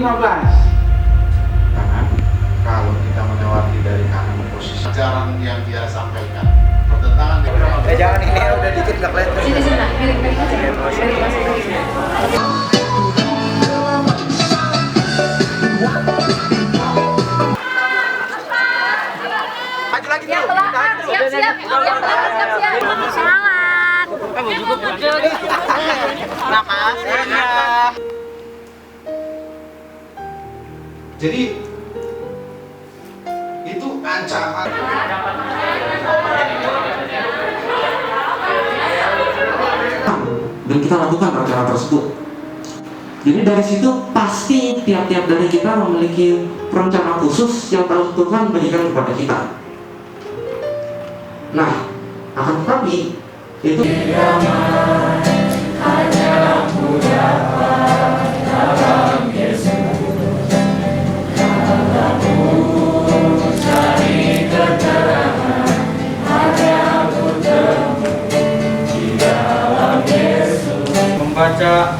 15. Karena kalau kita melewati dari kanan posisi ajaran yang dia sampaikan bertentangan dengan jangan ini udah dikit nggak kelihatan. Sini, miring aja. Miring masuk. Maju lagi Yang dulu. belakang, siap-siap. Yang belakang, siap-siap. Semangat. Makasih ya. jadi itu ancaman. Dan kita lakukan rencana tersebut. Jadi dari situ pasti tiap-tiap dari kita memiliki rencana khusus yang telah Tuhan berikan kepada kita. Nah, akan tetapi itu membaca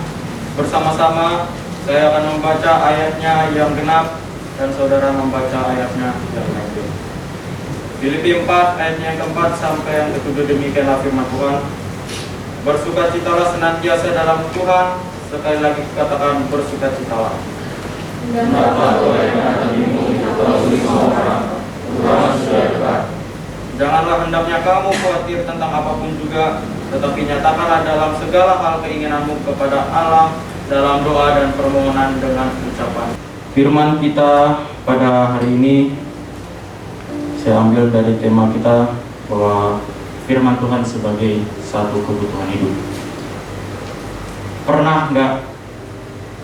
bersama-sama. Saya akan membaca ayatnya yang genap dan saudara membaca ayatnya yang genap. Filipi 4 ayatnya yang keempat sampai yang ketujuh, demikianlah firman Tuhan. Bersukacitalah senantiasa dalam Tuhan. Sekali lagi katakan bersukacitalah. Janganlah hendaknya kamu khawatir tentang apapun juga, tetapi nyatakanlah dalam segala hal keinginanmu kepada Allah dalam doa dan permohonan dengan ucapan. Firman kita pada hari ini saya ambil dari tema kita bahwa firman Tuhan sebagai satu kebutuhan hidup. Pernah nggak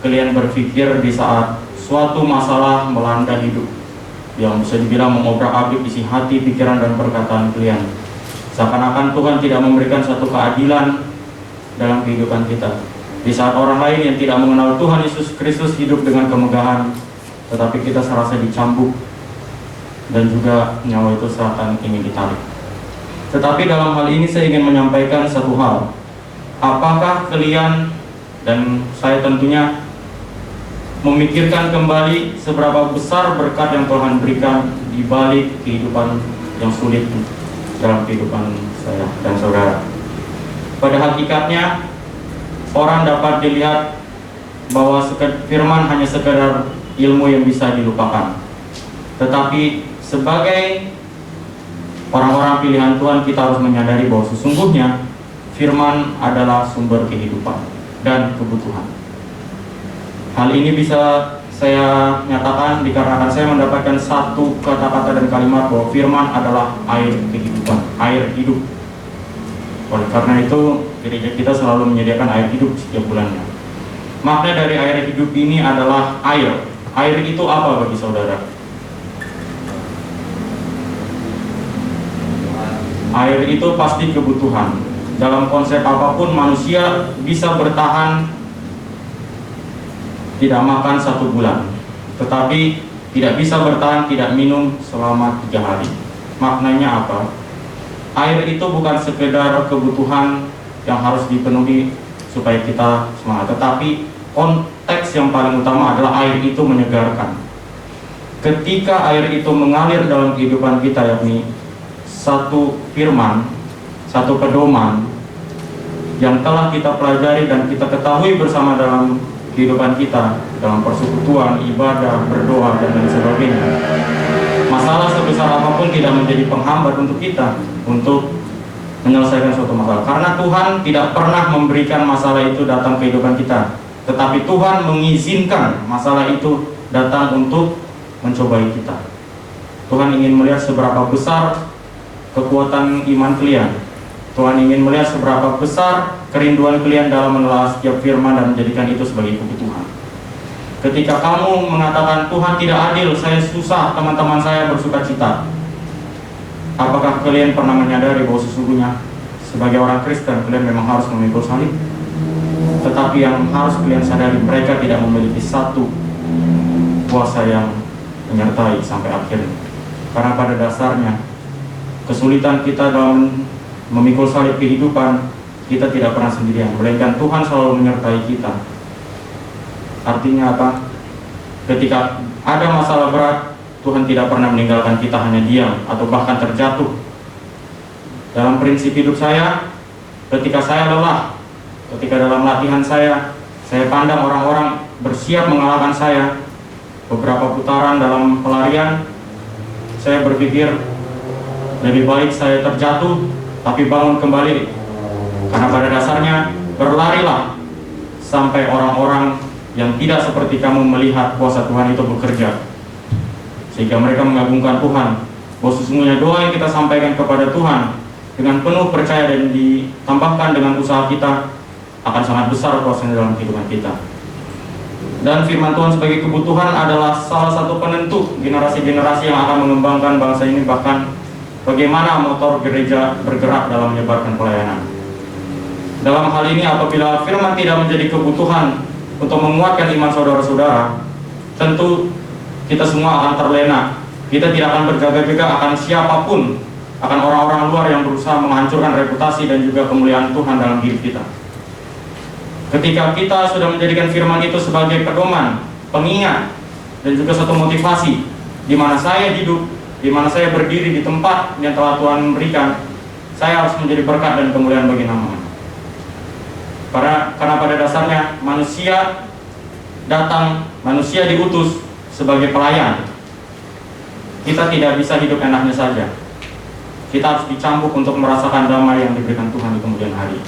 kalian berpikir di saat suatu masalah melanda hidup yang bisa dibilang mengobrak-abrik isi hati, pikiran, dan perkataan kalian, seakan-akan Tuhan tidak memberikan satu keadilan dalam kehidupan kita? Di saat orang lain yang tidak mengenal Tuhan Yesus Kristus hidup dengan kemegahan, tetapi kita serasa dicambuk dan juga nyawa itu seakan ingin ditarik. Tetapi dalam hal ini saya ingin menyampaikan satu hal. Apakah kalian dan saya tentunya memikirkan kembali seberapa besar berkat yang Tuhan berikan di balik kehidupan yang sulit dalam kehidupan saya dan saudara? Pada hakikatnya, orang dapat dilihat bahwa firman hanya sekedar ilmu yang bisa dilupakan. Tetapi sebagai orang-orang pilihan Tuhan, kita harus menyadari bahwa sesungguhnya firman adalah sumber kehidupan dan kebutuhan. Hal ini bisa saya nyatakan dikarenakan saya mendapatkan satu kata-kata dan kalimat bahwa firman adalah air kehidupan, air hidup. Oleh karena itu, gereja kita selalu menyediakan air hidup setiap bulannya. Makna dari air hidup ini adalah air. Air itu apa bagi saudara? Air itu pasti kebutuhan. Dalam konsep apapun, manusia bisa bertahan tidak makan 1 bulan, tetapi tidak bisa bertahan tidak minum selama 3 hari. Maknanya apa? Air itu bukan sekedar kebutuhan yang harus dipenuhi supaya kita semangat, tetapi konteks yang paling utama adalah air itu menyegarkan. Ketika air itu mengalir dalam kehidupan kita, yakni satu firman, satu pedoman yang telah kita pelajari dan kita ketahui bersama dalam kehidupan kita, dalam persekutuan, ibadah, berdoa, dan lain sebagainya. Masalah sebesar apapun tidak menjadi penghambat untuk kita untuk menyelesaikan suatu masalah, karena Tuhan tidak pernah memberikan masalah itu datang ke kehidupan kita, tetapi Tuhan mengizinkan masalah itu datang untuk mencobai kita. Tuhan ingin melihat seberapa besar kekuatan iman kalian. Tuhan ingin melihat seberapa besar kerinduan kalian dalam menelaah setiap firman dan menjadikan itu sebagai kebutuhan. Ketika kamu mengatakan Tuhan tidak adil, saya susah, teman-teman saya bersukacita, apakah kalian pernah menyadari bahwa sesungguhnya sebagai orang Kristen kalian memang harus memikul salib? Tetapi yang harus kalian sadari, mereka tidak memiliki satu kuasa yang menyertai sampai akhirnya. Karena pada dasarnya kesulitan kita dalam memikul salib kehidupan, kita tidak pernah sendirian, melainkan Tuhan selalu menyertai kita. Artinya apa? Ketika ada masalah berat, Tuhan tidak pernah meninggalkan kita hanya diam atau bahkan terjatuh. Dalam prinsip hidup saya, ketika saya lelah, ketika dalam latihan saya pandang orang-orang bersiap mengalahkan saya, beberapa putaran dalam pelarian, saya berpikir lebih baik saya terjatuh tapi bangun kembali, karena pada dasarnya berlarilah sampai orang-orang yang tidak seperti kamu melihat kuasa Tuhan itu bekerja, sehingga mereka mengagungkan Tuhan. Bahwa sesungguhnya doa yang kita sampaikan kepada Tuhan dengan penuh percaya dan ditambahkan dengan usaha kita akan sangat besar kuasanya dalam kehidupan kita. Dan firman Tuhan sebagai kebutuhan adalah salah satu penentu generasi-generasi yang akan mengembangkan bangsa ini, bahkan bagaimana motor gereja bergerak dalam menyebarkan pelayanan. Dalam hal ini, apabila firman tidak menjadi kebutuhan untuk menguatkan iman saudara-saudara, tentu kita semua akan terlena. Kita tidak akan berjaga-jaga akan siapapun, akan orang-orang luar yang berusaha menghancurkan reputasi dan juga kemuliaan Tuhan dalam diri kita. Ketika kita sudah menjadikan firman itu sebagai pedoman, pengingat, dan juga satu motivasi di mana saya hidup, di mana saya berdiri di tempat yang telah Tuhan berikan, saya harus menjadi berkat dan kemuliaan bagi nama-Nya. Karena pada dasarnya manusia datang, manusia diutus sebagai pelayan. Kita tidak bisa hidup enaknya saja. Kita harus dicambuk untuk merasakan damai yang diberikan Tuhan di kemudian hari.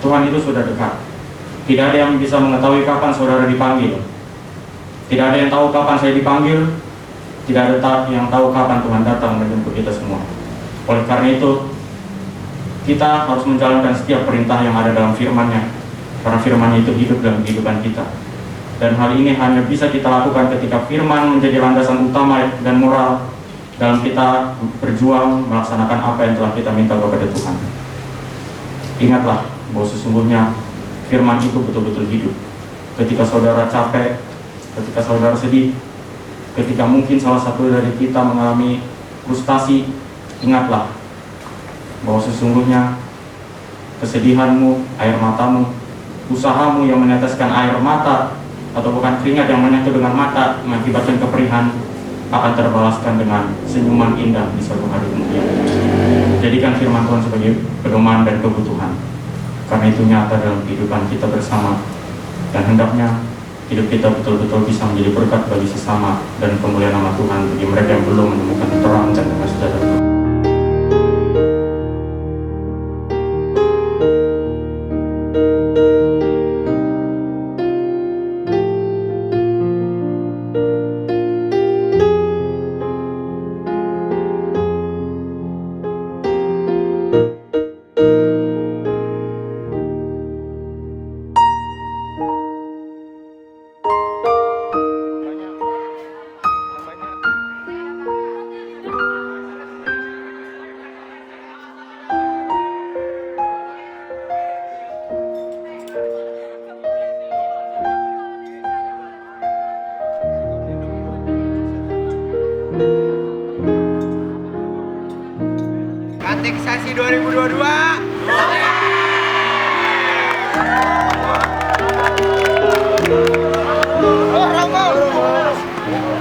Tuhan itu sudah dekat. Tidak ada yang bisa mengetahui kapan saudara dipanggil. Tidak ada yang tahu kapan saya dipanggil. Tidak ada yang tahu kapan Tuhan datang menjemput kita semua. Oleh karena itu, kita harus menjalankan setiap perintah yang ada dalam firman-Nya, karena firman itu hidup dalam kehidupan kita. Dan hal ini hanya bisa kita lakukan ketika firman menjadi landasan utama dan moral dalam kita berjuang melaksanakan apa yang telah kita minta kepada Tuhan. Ingatlah bahwa sesungguhnya firman itu betul-betul hidup. Ketika saudara capek, ketika saudara sedih, ketika mungkin salah satu dari kita mengalami frustasi, ingatlah bahwa sesungguhnya kesedihanmu, air matamu, usahamu yang meneteskan air mata atau bukan keringat yang menyatu dengan mata mengakibatkan keperihan akan terbalaskan dengan senyuman indah di suatu hari kemudian. Jadikan firman Tuhan sebagai pedoman dan kebutuhan, karena itu nyata dalam kehidupan kita bersama, dan hendaknya hidup kita betul-betul bisa menjadi berkat bagi sesama dan kemuliaan nama Tuhan bagi mereka yang belum menemukan terang dan damai sejahtera. Kateksasi 2022.